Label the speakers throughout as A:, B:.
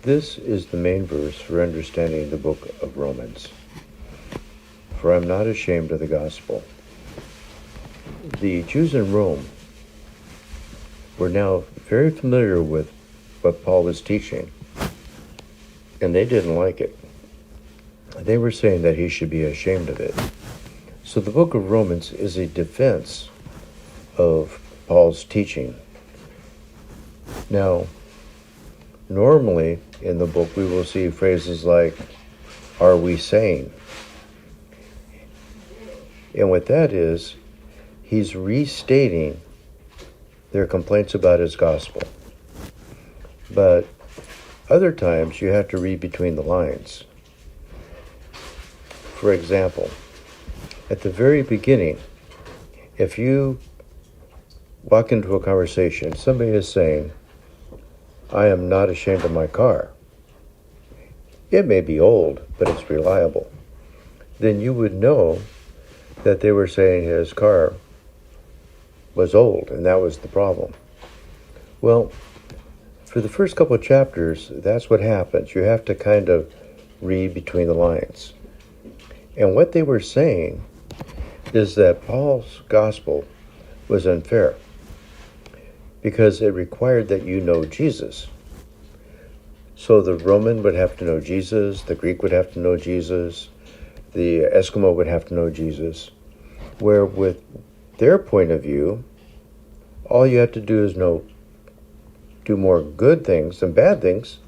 A: This is the main verse for understanding the book of Romans. For I'm not ashamed of the gospel. The Jews in Rome were now very familiar with what Paul was teaching, and they didn't like it. They were saying that he should be ashamed of it. So the book of Romans is a defense of Paul's teaching. Now, normally in the book we will see phrases like, "Are we saying?" And what that is, he's restating their complaints about his gospel. But other times you have to read between the lines. For example, at the very beginning, if you walk into a conversation, somebody is saying, "I am not ashamed of my car." It may be old, but it's reliable. Then you would know that they were saying his car was old, and that was the problem. Well, for the first couple of chapters, that's what happens. You have to kind of read between the lines. And what they were saying is that Paul's gospel was unfair because it required that you know Jesus. So the Roman would have to know Jesus, the Greek would have to know Jesus, the Eskimo would have to know Jesus, where with their point of view, all you have to do is do more good things than bad things.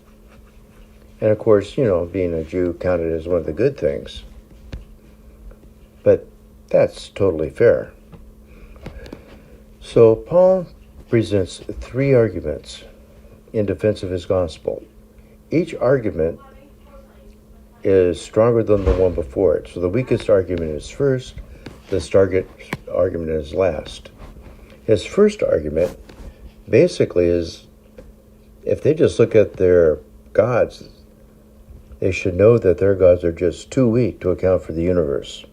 A: And of course, being a Jew counted as one of the good things. But that's totally fair. So Paul presents 3 arguments in defense of his gospel. Each argument is stronger than the one before it. So the weakest argument is first, the strongest argument is last. His first argument basically is, if they just look at their gods, they should know that their gods are just too weak to account for the universe.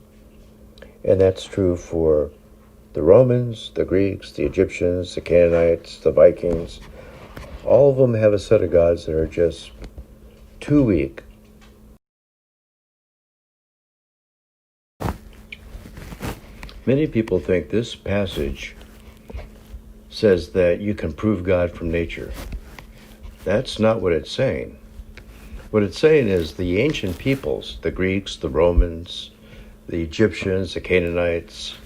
A: And that's true for the Romans, the Greeks, the Egyptians, the Canaanites, the Vikings. All of them have a set of gods that are just too weak. Many people think this passage says that you can prove God from nature. That's not what it's saying. What it's saying is the ancient peoples, the Greeks, the Romans, the Egyptians, the Canaanites,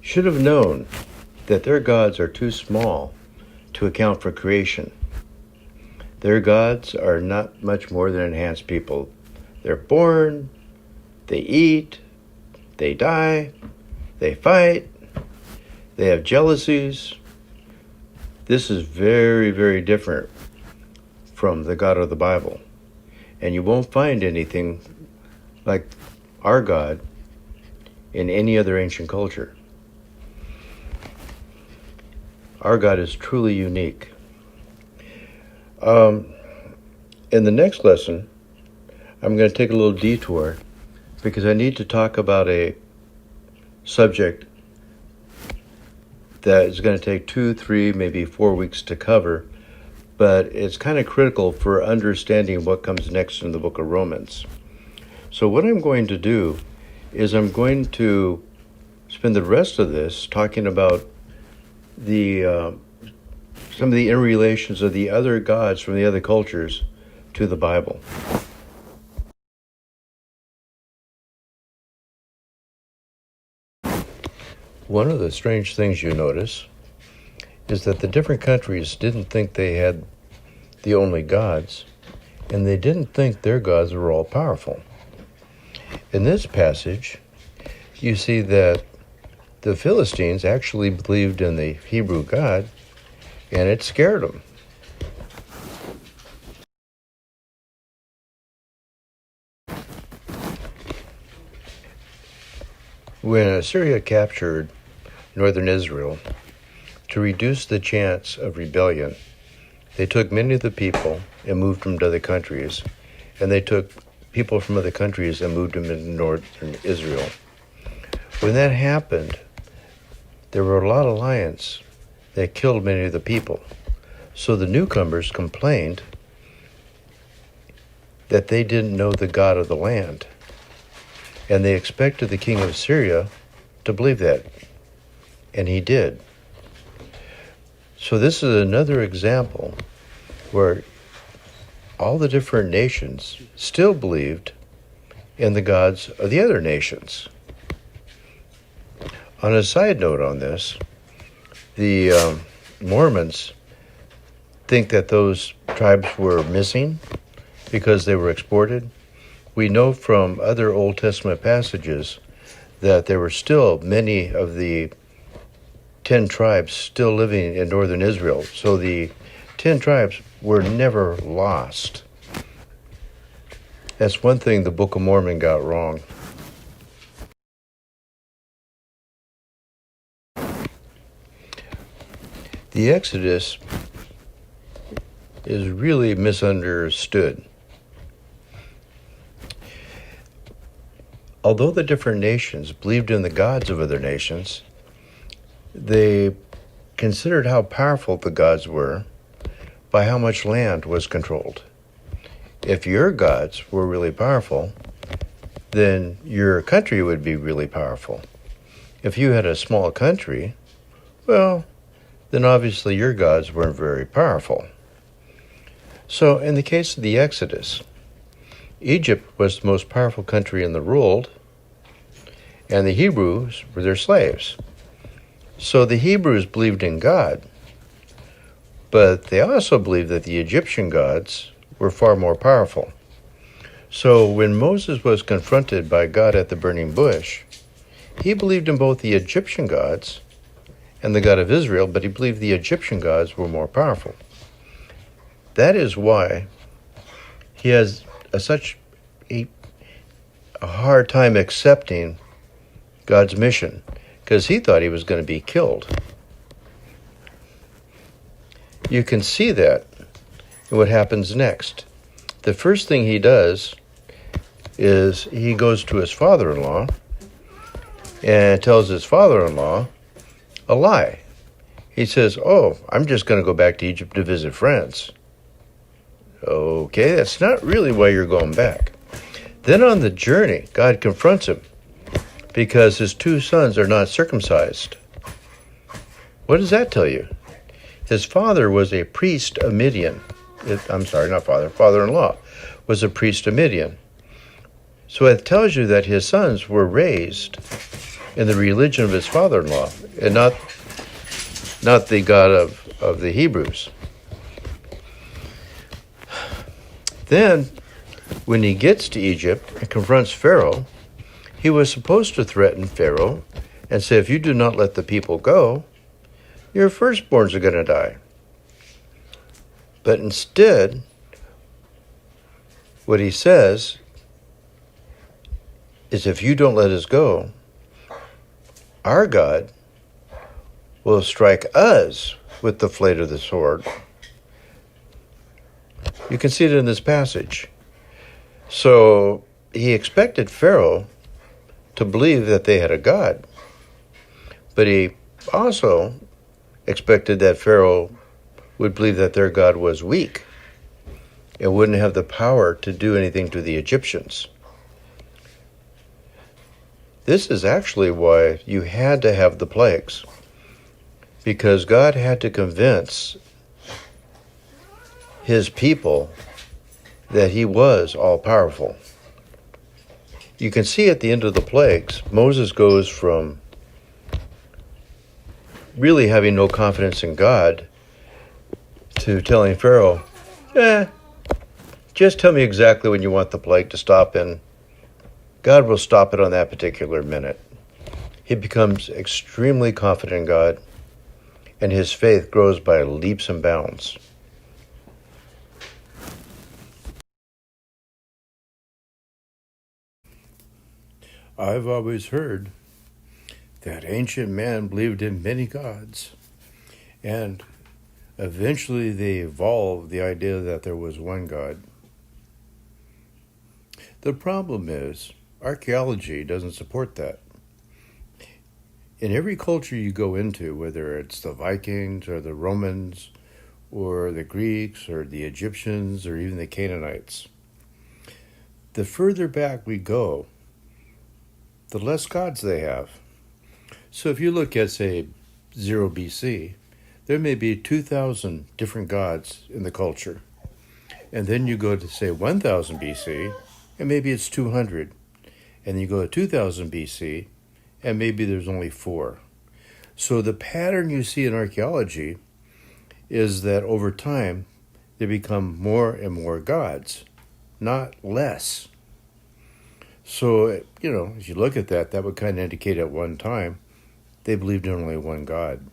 A: should have known that their gods are too small to account for creation. Their gods are not much more than enhanced people. They're born, they eat, they die, they fight, they have jealousies. This is very, very different from the God of the Bible. And you won't find anything like our God in any other ancient culture. Our God is truly unique. In the next lesson, I'm going to take a little detour because I need to talk about a subject that is going to take 2, 3, maybe 4 weeks to cover, but it's kind of critical for understanding what comes next in the book of Romans. So what I'm going to do is I'm going to spend the rest of this talking about some of the interrelations of the other gods from the other cultures to the Bible. One of the strange things you notice is that the different countries didn't think they had the only gods, and they didn't think their gods were all powerful. In this passage, you see that the Philistines actually believed in the Hebrew God, and it scared them. When Assyria captured northern Israel, to reduce the chance of rebellion, they took many of the people and moved them to other countries, and they took people from other countries and moved them into northern Israel. When that happened, there were a lot of lions that killed many of the people. So the newcomers complained that they didn't know the God of the land. And they expected the king of Assyria to believe that. And he did. So this is another example where all the different nations still believed in the gods of the other nations. On a side note on this, the Mormons think that those tribes were missing because they were exported. We know from other Old Testament passages that there were still many of the 10 tribes still living in northern Israel. So the 10 tribes were never lost. That's one thing the Book of Mormon got wrong. The Exodus is really misunderstood. Although the different nations believed in the gods of other nations, they considered how powerful the gods were by how much land was controlled. If your gods were really powerful, then your country would be really powerful. If you had a small country, well, then obviously your gods weren't very powerful. So in the case of the Exodus, Egypt was the most powerful country in the world, and the Hebrews were their slaves. So the Hebrews believed in God, but they also believed that the Egyptian gods were far more powerful. So when Moses was confronted by God at the burning bush, he believed in both the Egyptian gods and the God of Israel, but he believed the Egyptian gods were more powerful. That is why he has such a hard time accepting God's mission, because he thought he was going to be killed. You can see that in what happens next. The first thing he does is he goes to his father-in-law and tells his father-in-law a lie. He says, "Oh, I'm just going to go back to Egypt to visit friends." Okay, that's not really why you're going back. Then on the journey, God confronts him because his 2 sons are not circumcised. What does that tell you? His father was a priest of Midian. Father-in-law was a priest of Midian. So it tells you that his sons were raised in the religion of his father-in-law and not the God of the Hebrews. Then, when he gets to Egypt and confronts Pharaoh, he was supposed to threaten Pharaoh and say, if you do not let the people go, your firstborns are going to die. But instead, what he says is, if you don't let us go, our God will strike us with the blade of the sword. You can see it in this passage. So he expected Pharaoh to believe that they had a God. But he also expected that Pharaoh would believe that their God was weak and wouldn't have the power to do anything to the Egyptians. This is actually why you had to have the plagues, because God had to convince his people that he was all-powerful. You can see at the end of the plagues, Moses goes from really having no confidence in God to telling Pharaoh, just tell me exactly when you want the plague to stop, and God will stop it on that particular minute. He becomes extremely confident in God, and his faith grows by leaps and bounds. I've always heard that ancient man believed in many gods, and eventually they evolved the idea that there was one God. The problem is, archaeology doesn't support that. In every culture you go into, whether it's the Vikings or the Romans or the Greeks or the Egyptians or even the Canaanites, the further back we go, the less gods they have. So if you look at, say, 0 BC, there may be 2,000 different gods in the culture. And then you go to, say, 1,000 BC, and maybe it's 200. And then you go to 2,000 BC, and maybe there's only 4. So the pattern you see in archaeology is that over time, they become more and more gods, not less. So, as you look at that, that would kind of indicate at one time they believed in only one God.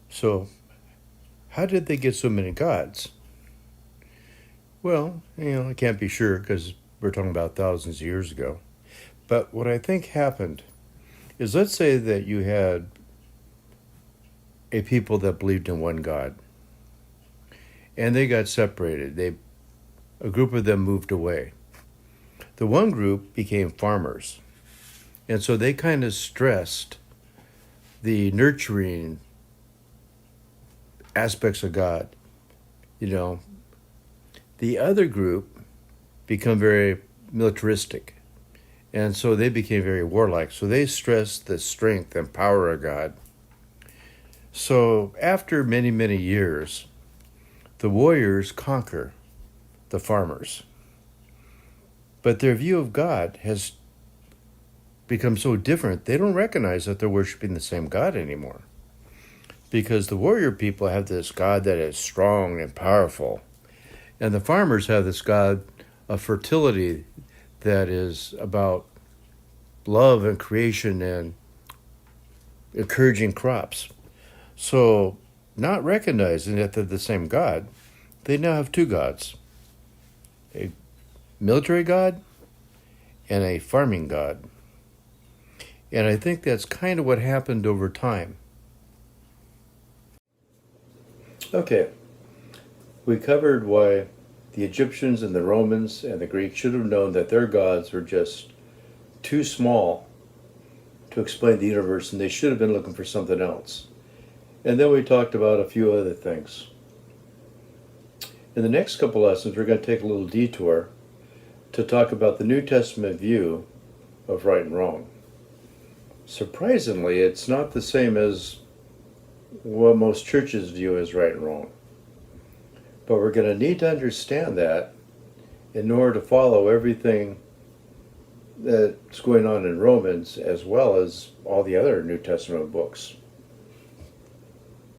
A: So, how did they get so many gods? Well, I can't be sure because we're talking about thousands of years ago. But what I think happened is, let's say that you had a people that believed in one God, and they got separated. A group of them moved away. The one group became farmers, and so they kind of stressed the nurturing aspects of God. The other group become very militaristic, and so they became very warlike. So they stressed the strength and power of God. So after many, many years, the warriors conquer the farmers. But their view of God has become so different, they don't recognize that they're worshiping the same God anymore. Because the warrior people have this God that is strong and powerful, and the farmers have this God of fertility that is about love and creation and encouraging crops. So, not recognizing that they're the same God, they now have 2 gods. A military God and a farming God. And I think that's kind of what happened over time. Okay, we covered why the Egyptians and the Romans and the Greeks should have known that their gods were just too small to explain the universe, and they should have been looking for something else. And then we talked about a few other things. In the next couple lessons, we're going to take a little detour to talk about the New Testament view of right and wrong. Surprisingly, it's not the same as what most churches view as right and wrong. But we're going to need to understand that in order to follow everything that's going on in Romans, as well as all the other New Testament books.